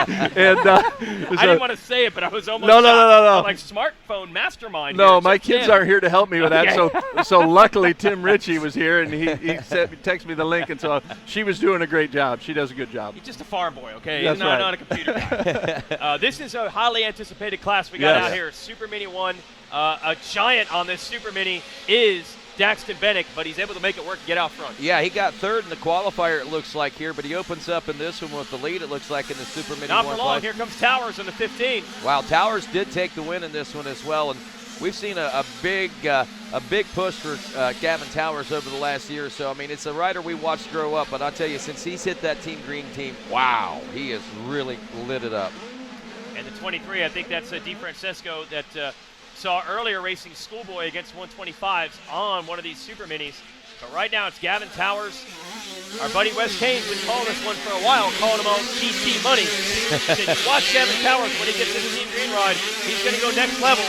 And I didn't want to say it, but I was almost no. like smartphone mastermind. No, here. my kids aren't here to help me with that. So luckily Tim Ritchie was here, and he texted me the link, and so she was doing a great job. She does a good job. He's just a farm boy, okay? That's He's not a computer guy. This is a highly anticipated class we got out here. Super Mini 1. A giant on this Super Mini is Daxton Bennick, but he's able to make it work and get out front. Yeah, he got third in the qualifier, it looks like here, but he opens up in this one with the lead, it looks like, in the Super Mini 1 Not for long. Here comes Towers on the 15. Wow, Towers did take the win in this one as well, and we've seen a big push for Gavin Towers over the last year or so. I mean, it's a rider we watched grow up, but I'll tell you, since he's hit that Team Green team, wow, he has really lit it up. And the 23, I think that's DeFrancesco that saw earlier racing Schoolboy against 125s on one of these Super Minis. But right now it's Gavin Towers. Our buddy Wes Kane's been calling this one for a while, calling him all TT money. Watch Gavin Towers when he gets in the Team Green ride. He's going to go next level.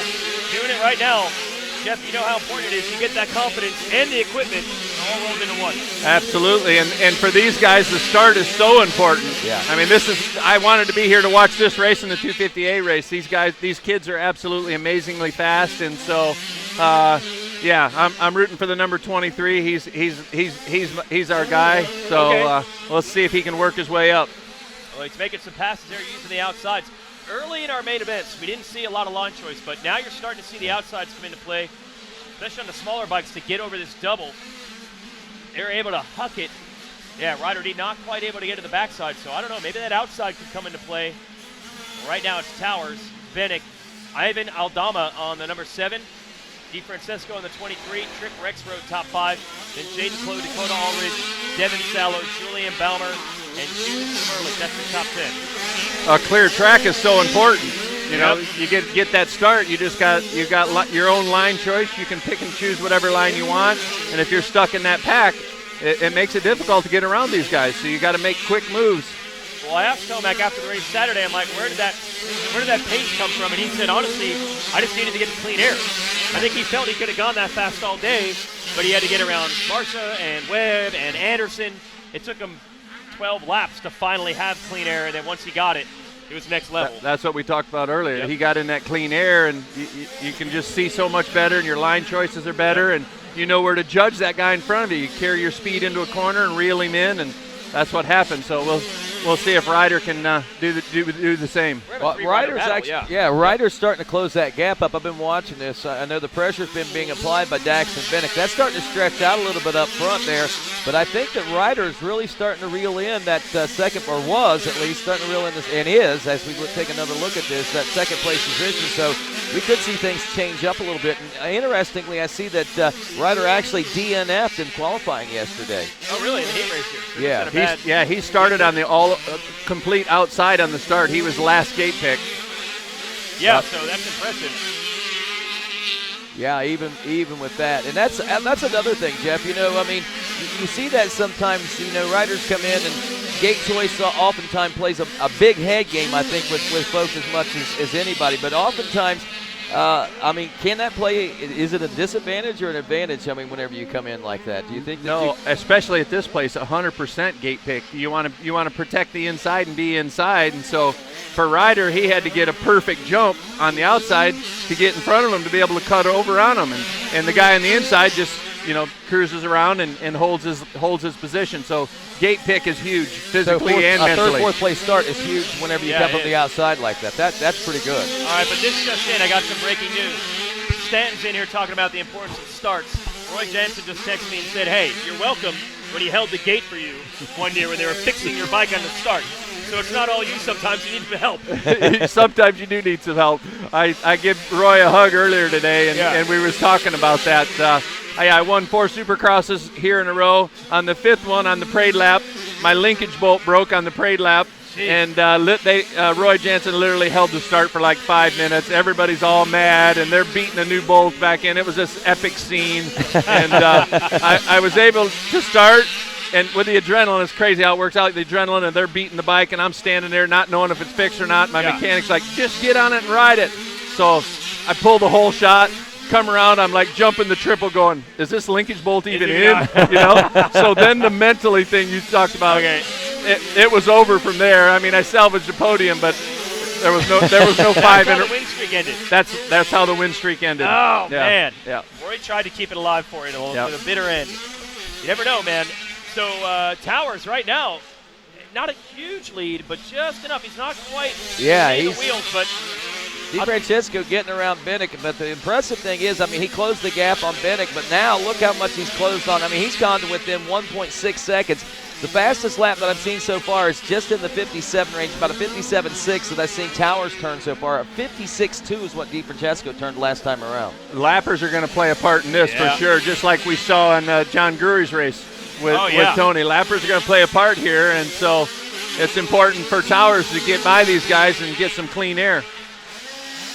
Doing it right now. Jeff, you know how important it is. You get that confidence and the equipment all rolled into one. Absolutely, and for these guys, the start is so important. Yeah. I mean, I wanted to be here to watch this race in the 250A race. These kids are absolutely amazingly fast, and so, I'm rooting for the number 23. He's our guy. So let's see if he can work his way up. Well, he's making some passes there using the outsides. Early in our main events, we didn't see a lot of line choice, but now you're starting to see the outsides come into play, especially on the smaller bikes, to get over this double. They're able to huck it. Yeah, Ryder D not quite able to get to the backside, so I don't know, maybe that outside could come into play. Right now it's Towers, Bennick, Ivan Aldama on the number 7, DeFrancesco on the 23, Trick Rexroad top 5, then Jaden Clough, Dakota Allridge, Devin Sallow, Julian Balmer, and Jude Merlick. That's the top 10. A clear track is so important. You know, you get that start. You've got your own line choice. You can pick and choose whatever line you want. And if you're stuck in that pack, it makes it difficult to get around these guys. So you got to make quick moves. Well, I asked Tomac after the race Saturday, I'm like, where did that pace come from? And he said, honestly, I just needed to get to clean air. I think he felt he could have gone that fast all day, but he had to get around Marsha and Webb and Anderson. It took him 12 laps to finally have clean air, and then once he got it, it was next level. That's what we talked about earlier. Yep. He got in that clean air, and you can just see so much better, and your line choices are better, and you know where to judge that guy in front of you. You carry your speed into a corner and reel him in, and that's what happened. So we'll see if Ryder can do the same. Well, Ryder's starting to close that gap up. I've been watching this. I know the pressure's been being applied by Daxton Bennick. That's starting to stretch out a little bit up front there. But I think that Ryder's really starting to reel in that second, or was at least starting to reel in this, and is, as we take another look at this, that second place position. So we could see things change up a little bit. And interestingly, I see that Ryder actually DNF'd in qualifying yesterday. Oh, really? In the heat race here? Yeah. He started on the all complete outside on the start. He was last gate pick. Yeah, so that's impressive. Yeah, even with that. And that's another thing, Jeff. You know, I mean, you see that sometimes, you know, riders come in and gate choice oftentimes plays a big head game, I think, with folks as much as anybody. But oftentimes, I mean, can that play, is it a disadvantage or an advantage, I mean, whenever you come in like that? Do you think that No, especially at this place, 100% gate pick. You want to protect the inside and be inside, and so for Ryder, he had to get a perfect jump on the outside to get in front of him to be able to cut over on him, and the guy on the inside just, you know, cruises around and holds his position. So gate pick is huge, physically and mentally. A third, fourth place start is huge whenever you come from the outside like that. That's pretty good. All right, but this just in, I got some breaking news. Stanton's in here talking about the importance of starts. Roy Jansen just texted me and said, hey, you're welcome when he held the gate for you one year when they were fixing your bike on the start. So it's not all you. Sometimes you need some help. Sometimes you do need some help. I give Roy a hug earlier today, and we was talking about that. I won 4 Supercrosses here in a row. On the 5th one on the parade lap, my linkage bolt broke on the parade lap. Jeez. And Roy Jansen literally held the start for like 5 minutes. Everybody's all mad, and they're beating a new bolt back in. It was this epic scene. And I was able to start. And with the adrenaline, it's crazy how it works out. The adrenaline, and they're beating the bike, and I'm standing there not knowing if it's fixed or not. My mechanic's like, just get on it and ride it. So I pull the whole shot, come around, I'm like jumping the triple going, is this linkage bolt even in? You know? So then the mentally thing you talked about. Okay. it was over from there. I mean, I salvaged the podium, but there was no 5. That's how the win streak ended. That's how the win streak ended. Oh, man. Yeah. Roy tried to keep it alive for you with a bitter end. You never know, man. So Towers right now, not a huge lead, but just enough. He's not quite he's the wheels, but DiFrancesco getting around Bennick. But the impressive thing is, I mean, he closed the gap on Bennick, but now look how much he's closed on. I mean, he's gone to within 1.6 seconds. The fastest lap that I've seen so far is just in the 57 range, about a 57.6 that I've seen Towers turn so far. 56.2 is what DiFrancesco turned last time around. Lappers are going to play a part in this for sure, just like we saw in John Grury's race with Tony. Lappers are going to play a part here, and so it's important for Towers to get by these guys and get some clean air.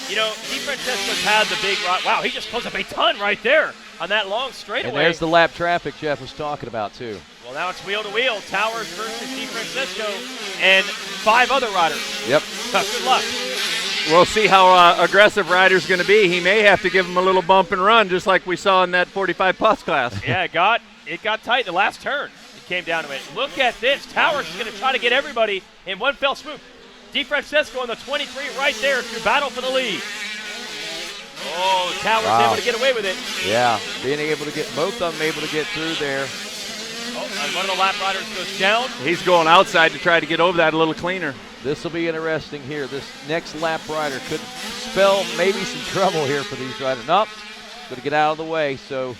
You know, DiFrancesco's had the big ride. Wow, he just closed up a ton right there on that long straightaway. And there's the lap traffic Jeff was talking about, too. Well, now it's wheel to wheel. Towers versus DiFrancesco and 5 other riders. Yep. Good luck. We'll see how aggressive Ryder's going to be. He may have to give him a little bump and run, just like we saw in that 45-plus class. Yeah, it got tight the last turn. It came down to it. Look at this. Towers is going to try to get everybody in one fell swoop. DiFrancesco on the 23 right there to battle for the lead. Oh, Towers able to get away with it. Yeah, being able to get both of them able to get through there. Oh, and one of the lap riders goes down. He's going outside to try to get over that a little cleaner. This will be interesting here. This next lap rider could spell maybe some trouble here for these riders. Nope, going to get out of the way. So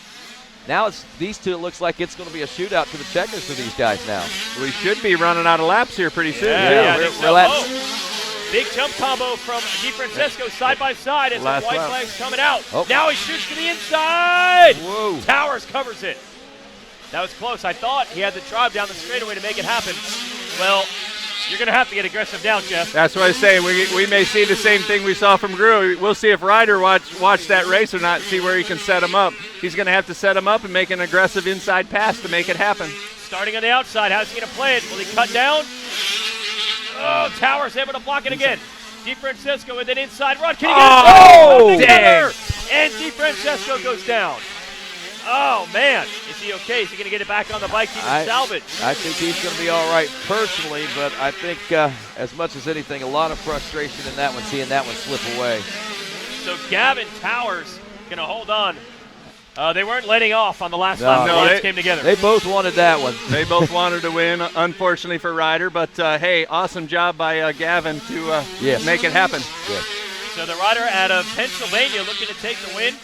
now it's these two. It looks like it's going to be a shootout to the checkers for these guys now. We should be running out of laps here pretty soon. Big jump combo from DiFrancesco side by side as the white flag's coming out. Oh. Now he shoots to the inside. Whoa. Towers covers it. That was close. I thought he had the drive down the straightaway to make it happen. Well, you're going to have to get aggressive now, Jeff. That's what I say. We may see the same thing we saw from Gru. We'll see if Ryder watch that race or not, see where he can set him up. He's going to have to set him up and make an aggressive inside pass to make it happen. Starting on the outside, how's he going to play it? Will he cut down? Oh, Towers able to block it again. DiFrancesco with an inside run. Can he get it? Dang. And DiFrancesco goes down. Oh, man. Is he okay? Is he going to get it back on the bike, even salvage? I think he's going to be all right personally, but I think as much as anything, a lot of frustration in that one, seeing that one slip away. So Gavin Towers going to hold on. They weren't letting off on the last lap. No, they came together. They both wanted that one. They both wanted to win, unfortunately for Ryder. But, hey, awesome job by Gavin to make it happen. Yes. So the rider out of Pennsylvania looking to take the win.